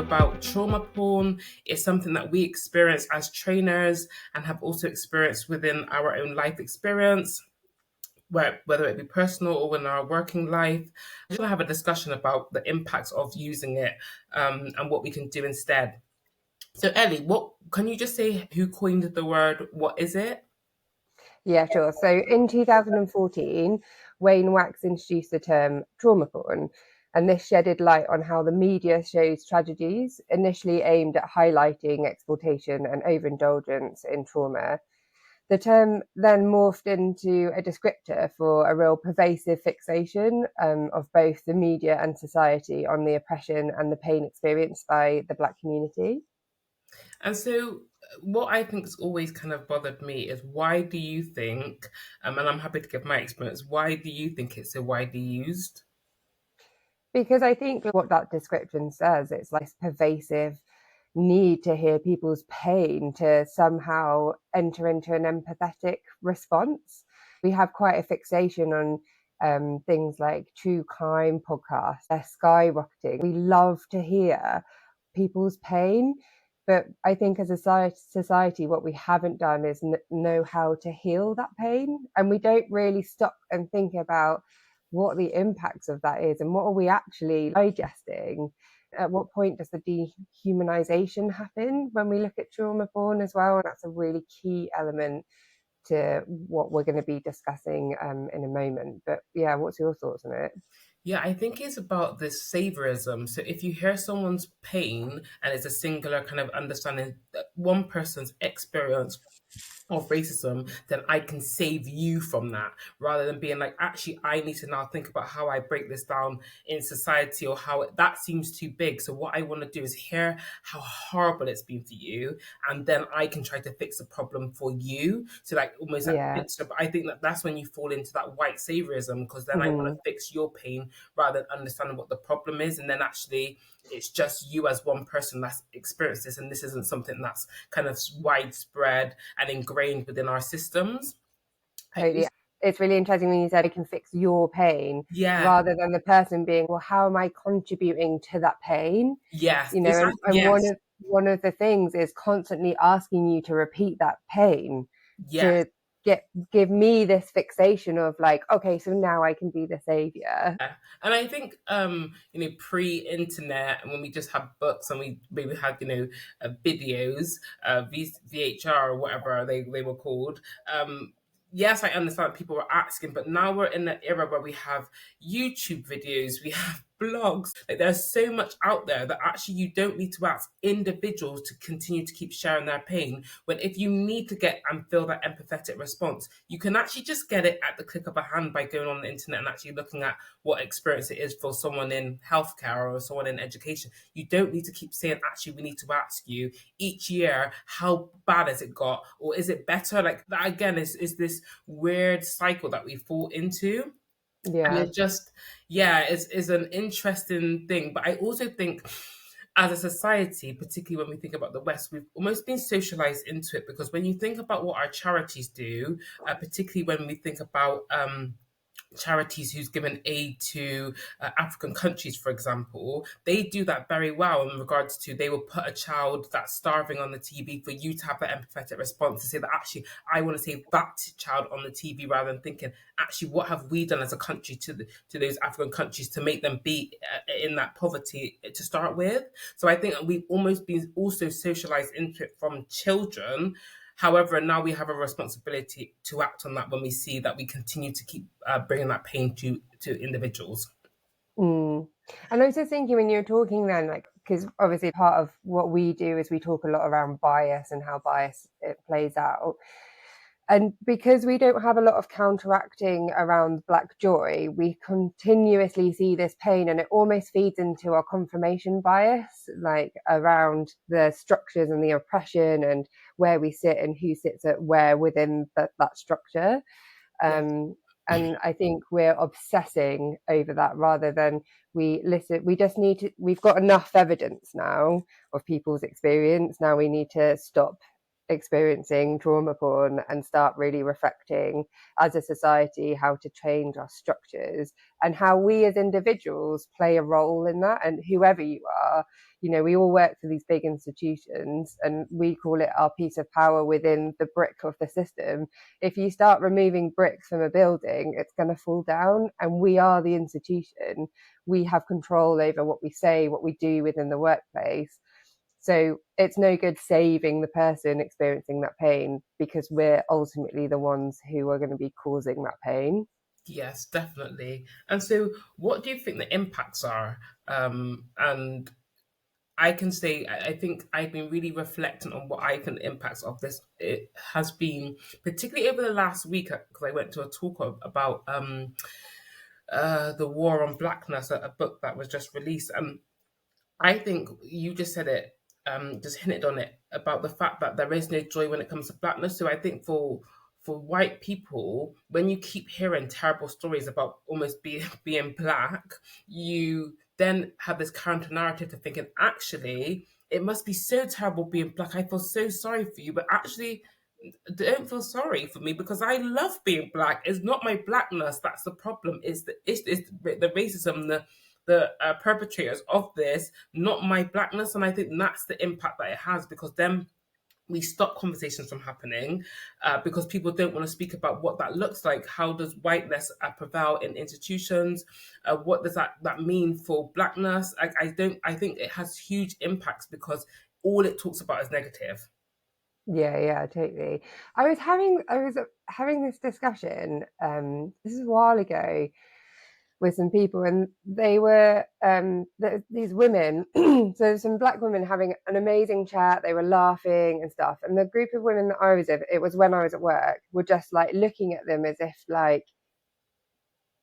about trauma porn. It's something that we experience as trainers and have also experienced within our own life experience, whether it be personal or in our working life. I just want to have a discussion about the impacts of using it, and what we can do instead. So, Ellie, what can you just say who coined the word? What is it? Yeah, sure. So in 2014, Wayne Wax introduced the term trauma porn, and this shedded light on how the media shows tragedies, initially aimed at highlighting exploitation and overindulgence in trauma. The term then morphed into a descriptor for a real pervasive fixation of both the media and society on the oppression and the pain experienced by the Black community. And so, what I think has always kind of bothered me is why do you think, and I'm happy to give my experience, why do you think it's so widely used? Because I think what that description says, it's like this pervasive need to hear people's pain to somehow enter into an empathetic response. We have quite a fixation on things like true crime podcasts. They're skyrocketing. We love to hear people's pain. But I think as a society, what we haven't done is know how to heal that pain. And we don't really stop and think about what the impacts of that is and what are we actually digesting. At what point does the dehumanization happen when we look at trauma porn as well? And that's a really key element to what we're going to be discussing in a moment. But yeah, what's your thoughts on it? Yeah, I think it's about this saviorism. So if you hear someone's pain and it's a singular kind of understanding that one person's experience of racism, then I can save you from that rather than being like, actually, I need to now think about how I break this down in society or how that seems too big. So, what I want to do is hear how horrible it's been for you, and then I can try to fix the problem for you. So, like, almost like, Yeah. I think that that's when you fall into that white saviorism because then I want Mm-hmm. to fix your pain rather than understanding what the problem is. And then actually, it's just you as one person that's experienced this, and this isn't something that's kind of widespread and ingrained within our systems. Totally. It's really interesting when you said it can fix your pain Yeah, rather than the person being, well, how am I contributing to that pain? yes, You know, and yes, one of the things is constantly asking you to repeat that pain yes. to give me this fixation of like, okay, so now I can be the savior. And I think, pre-internet, and when we just had books and we maybe had, videos, VHR or whatever they were called. Yes, I understand people were asking, but now we're in the era where we have YouTube videos, we have blogs. Like there's so much out there that actually you don't need to ask individuals to continue to keep sharing their pain. When if you need to get and feel that empathetic response, you can actually just get it at the click of a hand by going on the internet and actually looking at what experience it is for someone in healthcare or someone in education. You don't need to keep saying, actually, we need to ask you each year, how bad has it got? Or is it better? Like that again is this weird cycle that we fall into. And Yeah. it's just, yeah, it's an interesting thing. But I also think as a society, particularly when we think about the West, we've almost been socialized into it because when you think about what our charities do, particularly when we think about charities who's given aid to African countries, for example, they do that very well in regards to they will put a child that's starving on the TV for you to have that empathetic response to say that actually I want to save that child on the TV rather than thinking actually what have we done as a country to those African countries to make them be in that poverty to start with. So I think we've almost been also socialized into it from children. However, now we have a responsibility to act on that when we see that we continue to keep bringing that pain to individuals. Mm. And I was just thinking when you were talking then, like, because obviously part of what we do is we talk a lot around bias and how bias it plays out. And because we don't have a lot of counteracting around Black joy, we continuously see this pain and it almost feeds into our confirmation bias, like around the structures and the oppression and where we sit and who sits at where within that structure. Yeah. And I think we're obsessing over that rather than we listen. We just need to, we've got enough evidence now of people's experience. Now we need to stop experiencing trauma porn and start really reflecting as a society how to change our structures and how we as individuals play a role in that. And whoever you are, you know, we all work for these big institutions and we call it our piece of power within the brick of the system. If you start removing bricks from a building, it's going to fall down. And we are the institution. We have control over what we say, what we do within the workplace. So it's no good saving the person experiencing that pain because we're ultimately the ones who are going to be causing that pain. Yes, definitely. And so, what do you think the impacts are? And I can say, I think I've been really reflecting on what I think the impacts of this it has been, particularly over the last week, because I went to a talk about the war on blackness, a book that was just released. I think you just said it, just hinted on it about the fact that there is no joy when it comes to blackness. So I think for white people, when you keep hearing terrible stories about almost being black, you then have this counter narrative to thinking, actually, it must be so terrible being black. I feel so sorry for you, but actually, don't feel sorry for me because I love being black. It's not my blackness that's the problem. It's the racism, the perpetrators of this, not my blackness. And I think that's the impact that it has because then we stop conversations from happening because people don't want to speak about what that looks like. How does whiteness prevail in institutions? What does that mean for blackness? I don't. I think it has huge impacts because all it talks about is negative. Yeah, yeah, totally. I was having this discussion. This is a while ago with some people, and they were these women. So some black women having an amazing chat. They were laughing and stuff, and the group of women that I was with, it was when I was at work, were just like looking at them as if like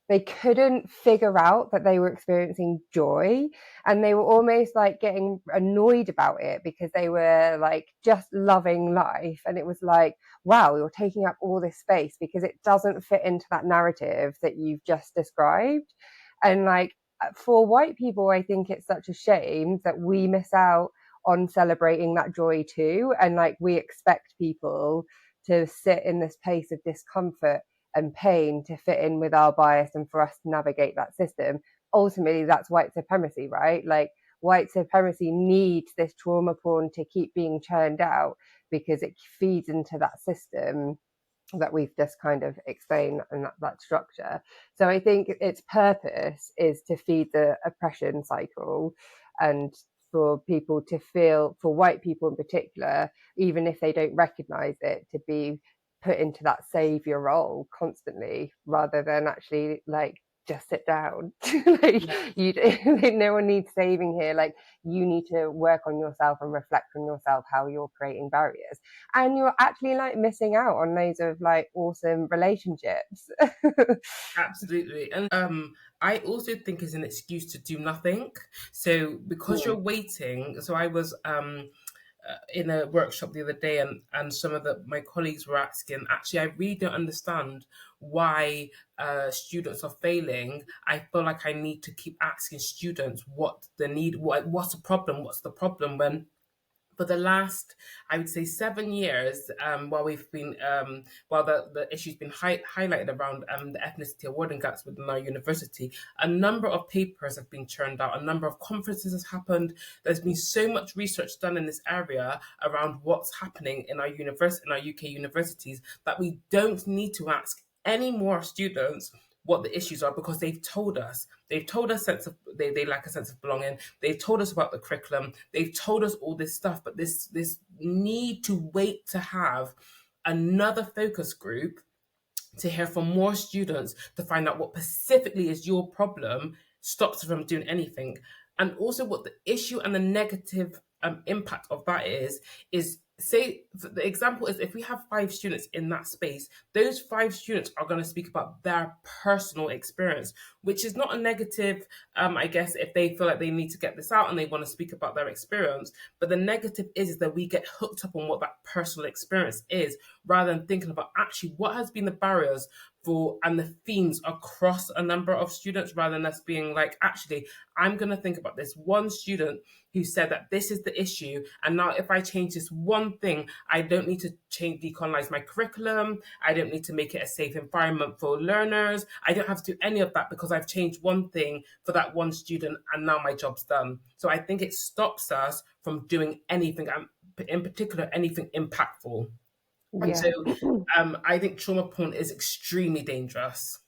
they couldn't figure out that they were experiencing joy, and they were almost like getting annoyed about it because they were like just loving life, and it was like, wow, you're taking up all this space because it doesn't fit into that narrative that you've just described. And like for white people, I think it's such a shame that we miss out on celebrating that joy too, and like we expect people to sit in this place of discomfort and pain to fit in with our bias and for us to navigate that system. Ultimately, that's white supremacy, right? Like white supremacy needs this trauma porn to keep being churned out because it feeds into that system that we've just kind of explained and that structure. So I think its purpose is to feed the oppression cycle and for people to feel, for white people in particular, even if they don't recognize it, to be put into that savior role constantly rather than actually like just sit down. Like Yeah. you no one needs saving here. Like you need to work on yourself and reflect on yourself how you're creating barriers, and you're actually like missing out on loads of like awesome relationships. Absolutely. And I also think it's an excuse to do nothing. So because you're Mm. waiting, so I was in a workshop the other day and some of my colleagues were asking, actually, I really don't understand why students are failing. I feel like I need to keep asking students what the need, what's the problem when for the last, I would say, 7 years, while we've been, while the issue's been highlighted around the ethnicity awarding gaps within our university, a number of papers have been churned out, a number of conferences has happened. There's been so much research done in this area around what's happening in our in our UK universities that we don't need to ask any more students what the issues are because they've told us. They've told us they lack a sense of belonging. They've told us about the curriculum. They've told us all this stuff. But this need to wait to have another focus group to hear from more students to find out what specifically is your problem stops them from doing anything. And also what the issue and the negative impact of that is say the example is if we have 5 students in that space, those 5 students are going to speak about their personal experience, which is not a negative, I guess, if they feel like they need to get this out and they want to speak about their experience. But the negative is that we get hooked up on what that personal experience is rather than thinking about actually what has been the barriers for and the themes across a number of students rather than us being like, actually, I'm going to think about this one student who said that this is the issue. And now, if I change this one thing, I don't need to decolonize my curriculum. I don't need to make it a safe environment for learners. I don't have to do any of that because I've changed one thing for that one student and now my job's done. So I think it stops us from doing anything, in particular, anything impactful. And so Yeah. I think trauma porn is extremely dangerous.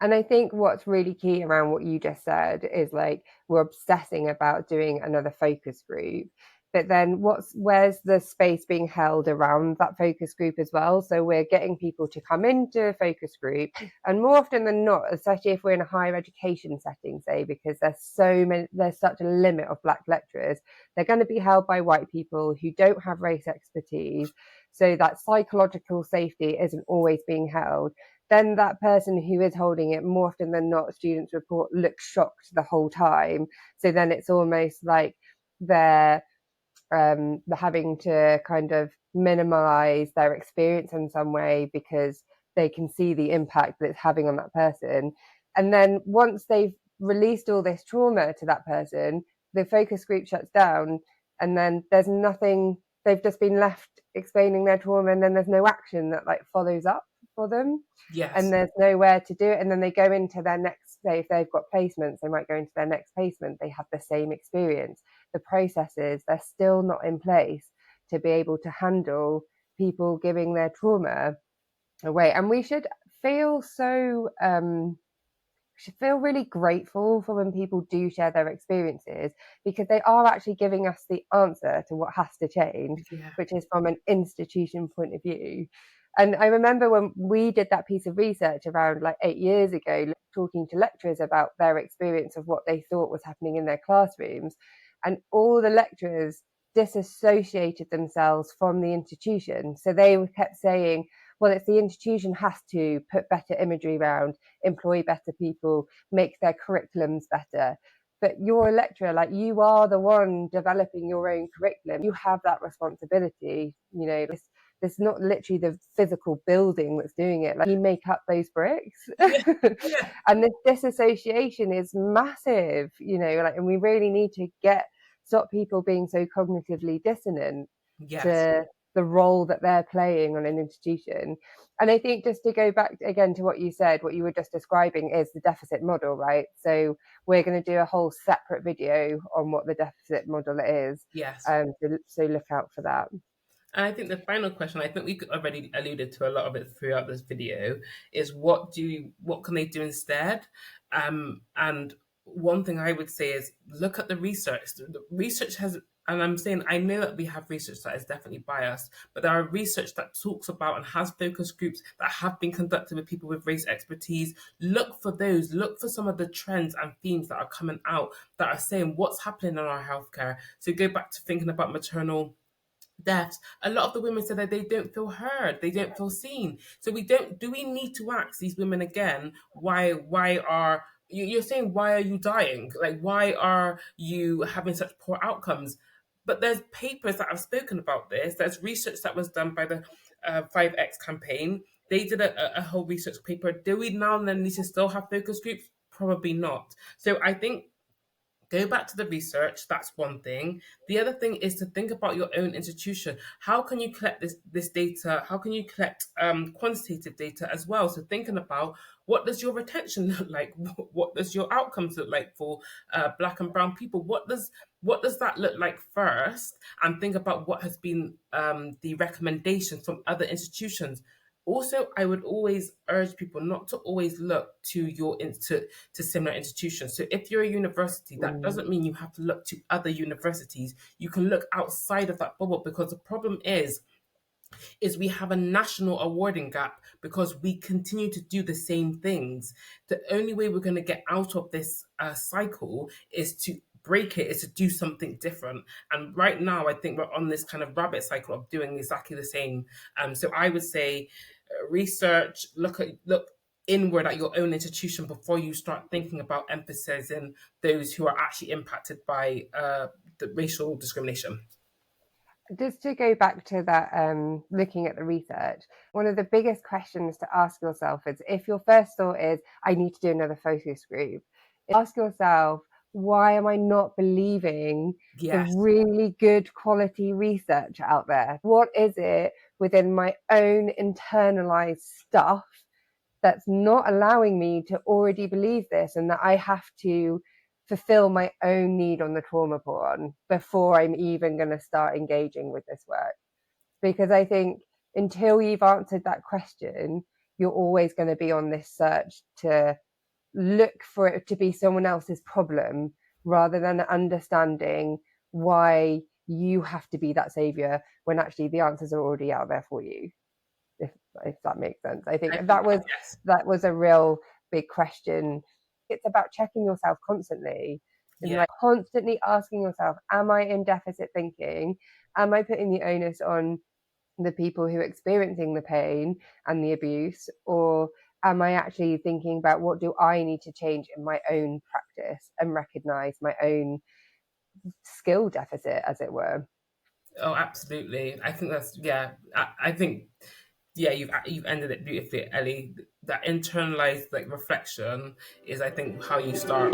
And I think what's really key around what you just said is like we're obsessing about doing another focus group. But then where's the space being held around that focus group as well? So we're getting people to come into a focus group, and more often than not, especially if we're in a higher education setting, say, because there's such a limit of black lecturers, they're going to be held by white people who don't have race expertise. So that psychological safety isn't always being held. Then that person who is holding it, more often than not, students report, looks shocked the whole time. So then it's almost like they're having to kind of minimize their experience in some way because they can see the impact that it's having on that person. And then once they've released all this trauma to that person, the focus group shuts down, and then there's nothing, they've just been left explaining their trauma, and then there's no action that like follows up for them, and Yes. there's nowhere to do it. And then they go into their next, say if they've got placements, they might go into their next placement, they have the same experience. The processes, they're still not in place to be able to handle people giving their trauma away. And we should feel so should feel really grateful for when people do share their experiences, because they are actually giving us the answer to what has to change, Yeah. which is from an institution point of view. And I remember when we did that piece of research around like 8 years ago, talking to lecturers about their experience of what they thought was happening in their classrooms, and all the lecturers disassociated themselves from the institution. So they kept saying, well, it's the institution has to put better imagery around, employ better people, make their curriculums better. But you're a lecturer, like you are the one developing your own curriculum. You have that responsibility. You know, this not literally the physical building that's doing it. Like you make up those bricks. Yeah. Yeah. And this disassociation is massive, you know, like, and we really need to stop people being so cognitively dissonant Yes. to the role that they're playing on an institution. And I think just to go back again to what you said, what you were just describing is the deficit model, right? So we're going to do a whole separate video on what the deficit model is. Yes. So look out for that. And I think the final question, I think we already alluded to a lot of it throughout this video, is what can they do instead? And one thing I would say is look at the research. The research has, and I'm saying I know that we have research that is definitely biased, but there are research that talks about and has focus groups that have been conducted with people with race expertise. Look for those. Look for some of the trends and themes that are coming out that are saying what's happening in our healthcare. So go back to thinking about maternal deaths. A lot of the women said that they don't feel heard, they don't feel seen. So we don't. Do we need to ask these women again? Why are you're saying why are you dying? Like why are you having such poor outcomes? But there's papers that have spoken about this. There's research that was done by the 5X campaign. They did a whole research paper. Do we now and then need to still have focus groups? Probably not. So I think go back to the research. That's one thing. The other thing is to think about your own institution. How can you collect this data? How can you collect quantitative data as well? So thinking about what does your retention look like? What does your outcomes look like for black and brown people? What does that look like first? And think about what has been the recommendations from other institutions. Also, I would always urge people not to always look to similar institutions. So if you're a university, that Mm. doesn't mean you have to look to other universities. You can look outside of that bubble, because the problem is we have a national awarding gap because we continue to do the same things. The only way we're going to get out of this cycle is to break it, is to do something different. And right now, I think we're on this kind of rabbit cycle of doing exactly the same. So I would say research, look inward at your own institution before you start thinking about emphasizing those who are actually impacted by the racial discrimination. Just to go back to that, looking at the research, one of the biggest questions to ask yourself is, if your first thought is, I need to do another focus group, ask yourself, why am I not believing the Yes. really good quality research out there? What is it within my own internalized stuff that's not allowing me to already believe this, and that I have to fulfill my own need on the trauma porn before I'm even going to start engaging with this work? Because I think until you've answered that question, you're always going to be on this search to look for it to be someone else's problem rather than understanding why you have to be that savior when actually the answers are already out there for you. If that makes sense, I think I think that was yes. that was a real big question. It's about checking yourself constantly and Yeah. like constantly asking yourself, am I in deficit thinking? Am I putting the onus on the people who are experiencing the pain and the abuse, or am I actually thinking about what do I need to change in my own practice and recognize my own skill deficit, as it were? Oh, absolutely. I think that's yeah. I think yeah. You've ended it beautifully, Ellie. That internalized like reflection is, I think, how you start.